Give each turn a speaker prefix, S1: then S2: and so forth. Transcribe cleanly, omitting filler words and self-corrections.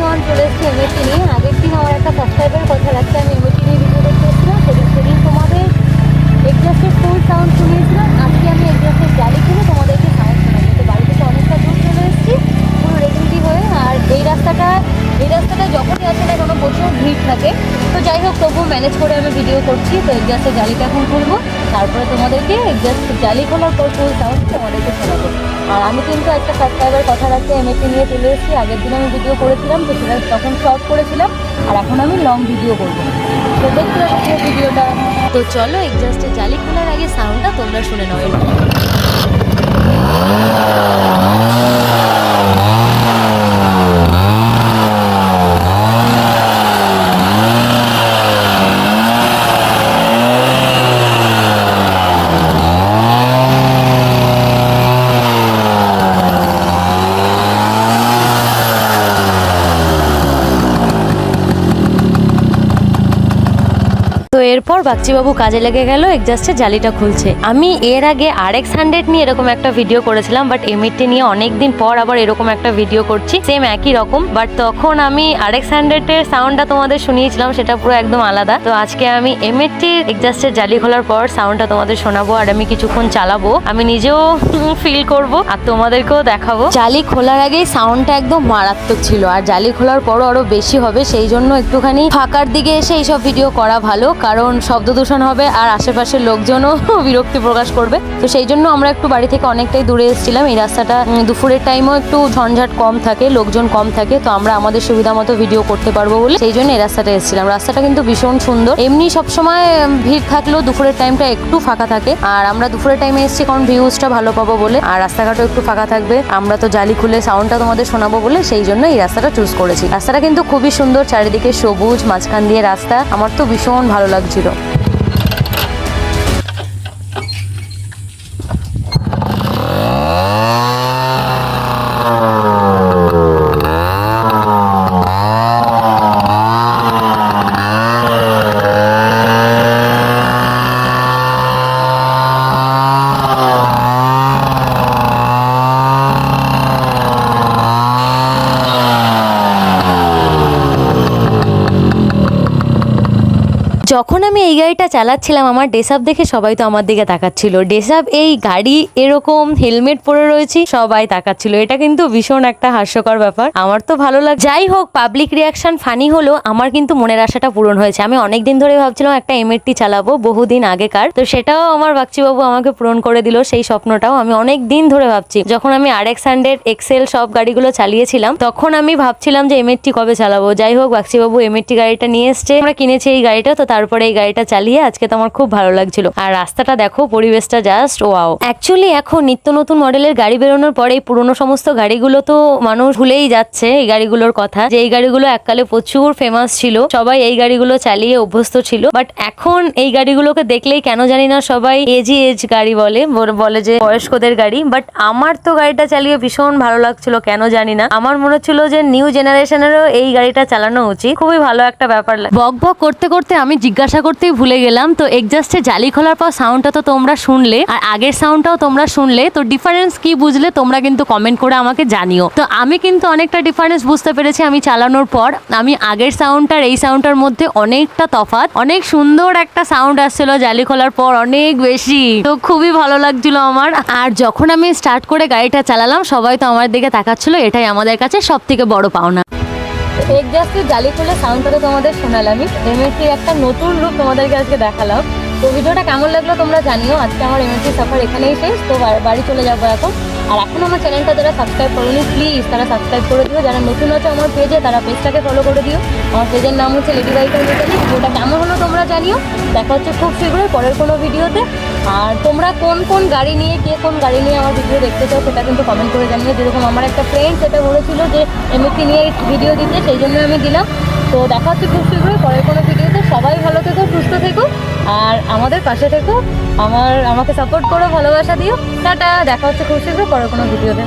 S1: One চলে এসেছি MAT নিয়ে। আগের দিন আমার একটা সাবস্ক্রাইবারের কথা রাখতে আমি এমএটি নিয়ে ভিডিও করতে এসেছিলাম, সেদিন তোমাদের এক্সাস্টের ফুল সাউন্ড শুনিয়েছিলাম। আজকে আমি এক্সাস্টের জালি খুলে তোমাদেরকে সাউন্ড শোনাবো। তো বাড়ি থেকে অনেকটা দূর চলে এসেছি পুরো রেডি হয়ে। আর এই রাস্তাটা যখনই আসে না কেন প্রচুর ভিড় থাকে। তো যাই হোক, তবুও ম্যানেজ করে আমি ভিডিও করছি। তো এক্সাস্টের জালিটা এখন খুলবো, তারপরে তোমাদেরকে এক্সাস্ট জালি খোলার পর ফুল সাউন্ড তোমাদেরকে শোনাবো। আর আমি কিন্তু একটা সাবস্ক্রাইবার কথা রাখতে এমএটি নিয়ে চলে এসেছি। আগের দিন আমি ভিডিও করেছিলাম, তো সেটা তখন শর্ট করেছিলাম, আর এখন আমি লং ভিডিও করবো। তো দেখতে পাচ্ছি ভিডিওটা। তো চলো এক্সাস্টের জালি খোলার আগে সাউন্ডটা তোমরা শুনে নাও। তো এরপর বাগচিবাবু কাজে লেগে গেল এক্সাস্টের জালিটা খুলছে। আমি এর আগে RX100 নিয়ে এরকম একটা ভিডিও করেছিলাম, বাট এমএটি নিয়ে অনেকদিন পর আবার এরকম একটা ভিডিও করছি, সেম একই রকম। বাট তখন আমি RX100 এর সাউন্ডটা তোমাদের শুনিয়েছিলাম, সেটা পুরো একদম আলাদা। তো আজকে আমি এমএটির এক্সাস্টের জালি খোলার পর সাউন্ডটা তোমাদের শোনাবো, আর আমি কিছুক্ষণ চালাবো, আমি নিজেও ফিল করব আর তোমাদেরকেও দেখাবো। জালি খোলার আগেই সাউন্ডটা একদম মারাত্মক ছিল, আর জালি খোলার পরও আরো বেশি হবে। সেই জন্য একটুখানি ফাঁকার দিকে এসে এইসব ভিডিও করা ভালো, কারণ শব্দ দূষণ হবে আর আশেপাশের লোকজনও বিরক্তি প্রকাশ করবে। তো সেই জন্য আমরা একটু বাড়ি থেকে অনেকটাই দূরে এসেছিলাম। এই রাস্তাটা দুপুরের টাইমও একটু ঝঞ্ঝাট কম থাকে, লোকজন কম থাকে, তো আমরা আমাদের সুবিধা মতো ভিডিও করতে পারবো বলে সেই জন্য এই রাস্তাটা এসেছিলাম। রাস্তাটা কিন্তু ভীষণ সুন্দর। এমনি সবসময় ভিড় থাকলেও দুপুরের টাইমটা একটু ফাঁকা থাকে, আর আমরা দুপুরের টাইমে এসেছি কারণ ভিউজটা ভালো পাবো বলে, আর রাস্তাঘাটও একটু ফাঁকা থাকবে। আমরা তো জালি খুলে সাউন্ডটা তোমাদের শোনাবো বলে সেই জন্য এই রাস্তাটা চুজ করেছি। রাস্তাটা কিন্তু খুবই সুন্দর, চারিদিকে সবুজ, মাঝখান দিয়ে রাস্তা। আমার তো ভীষণ ভালো লাগছিল। যখন আমি এই গাড়িটা চালাচ্ছিলাম, আমার ডেসাপ দেখে সবাই তো আমার দিকে তাকাচ্ছিল। ডেসাপ এই গাড়ি এরকম হেলমেট পরে রয়েছে, সবাই তাকাচ্ছিল। এটা কিন্তু ভীষণ একটা হাস্যকর ব্যাপার, আমার তো ভালো লাগে। যাই হোক, পাবলিক রিয়াকশন ফানি হলো, আমার কিন্তু মনের আশাটা পূরণ হয়েছে। আমি অনেকদিন ধরে ভাবছিলাম একটা এমএটি চালাবো, বহুদিন আগেকার, তো সেটাও আমার বাগচিবাবু আমাকে পূরণ করে দিল। সেই স্বপ্নটাও আমি অনেক দিন ধরে ভাবছি। যখন আমি RX100 এক্সেল সব গাড়িগুলো চালিয়েছিলাম, তখন আমি ভাবছিলাম যে এমএটি কবে চালাবো। যাই হোক, বাগচিবাবু এমএটি গাড়িটা নিয়ে এসছে, আমরা কিনেছি এই গাড়িটা। তো তারপরে এই গাড়িটা চালিয়ে আজকে তো আমার খুব ভালো লাগছিল। আর রাস্তাটা দেখো, পরিবেশটা জাস্ট ওয়াও। অ্যাকচুয়ালি এখন নিত্য নতুন মডেলের গাড়ি বেরোনোর পরে এই পুরোনো সমস্ত গাড়িগুলো তো মানুষ ভুলেই যাচ্ছে এই গাড়িগুলোর কথা, যে এই গাড়িগুলো এককালে প্রচুর ফেমাস ছিল, সবাই এই গাড়িগুলো চালিয়ে অভ্যস্ত ছিল। বাট এখন এই গাড়িগুলোকে দেখলেই কেন জানি না সবাই এজ গাড়ি বলে যে বয়স্কদের গাড়ি। বাট আমার তো গাড়িটা চালিয়ে ভীষণ ভালো লাগছিল, কেন জানি না। আমার মনে হচ্ছিল যে নিউ জেনারেশনেরও এই গাড়িটা চালানো উচিত। খুবই ভালো একটা ব্যাপার লাগে। বক বক করতে করতে আমি জিজ্ঞাসা করতেই ভুলে গেলাম। তো এক্সাস্টে জালি খোলার পর সাউন্ডটা তো তোমরা শুনলে, আর আগের সাউন্ডটাও তোমরা শুনলে, তো ডিফারেন্স কি বুঝলে তোমরা কিন্তু কমেন্ট করে আমাকে জানিও। তো আমি কিন্তু অনেকটা ডিফারেন্স বুঝতে পেরেছি আমি চালানোর পর। আমি আগের সাউন্ডটার এই সাউন্ডটার মধ্যে অনেকটা তফাৎ, অনেক সুন্দর একটা সাউন্ড আসছিল জালি খোলার পর, অনেক বেশি। তো খুবই ভালো লাগছিল আমার। আর যখন আমি স্টার্ট করে গাড়িটা চালালাম, সবাই তো আমার দিকে তাকাচ্ছিল, এটাই আমাদের কাছে সব থেকে বড় পাওনা। এক্সাস্টের জালি খুলে সাউন্ডটা তোমাদের শোনালামই, এমএটির একটা নতুন রূপ তোমাদেরকে আজকে দেখালাম। তো ভিডিওটা কেমন লাগলো তোমরা জানিও। আজকে আমার এমএটি সফর এখানেই শেষ, তো বাড়ি চলে যাবো এখন। আর এখন আমার চ্যানেলটা যারা সাবস্ক্রাইব করোনি, প্লিজ তারা সাবস্ক্রাইব করে দিও। যারা নতুন আছে আমার পেজে, তারা পেজটাকে ফলো করে দিও। আমার পেজের নাম হচ্ছে লেডি বাইকার মেকানিক। ভিডিওটা কেমন হলো তোমরা জানিও। দেখা হচ্ছে খুব শীঘ্রই পরের কোনো ভিডিওতে। আর তোমরা কোন কোন গাড়ি নিয়ে, কে কোন গাড়ি নিয়ে আমার ভিডিও দেখতে চাও সেটা কিন্তু কমেন্ট করে জানিও। যেরকম আমার একটা ফ্রেন্ড সেটা বলেছিল যে এমএটি নিয়ে ভিডিও দিতে, সেই জন্য আমি দিলাম। তো দেখা হচ্ছে খুব শীঘ্রই পরের কোনো ভিডিওতে। সবাই ভালো থেকো, সুস্থ থেকো, আর আমাদের পাশে থেকো। আমাকে সাপোর্ট করো, ভালোবাসা দিও। টাটা, দেখা হচ্ছে খুব শীঘ্রই পরের কোনো ভিডিওতে।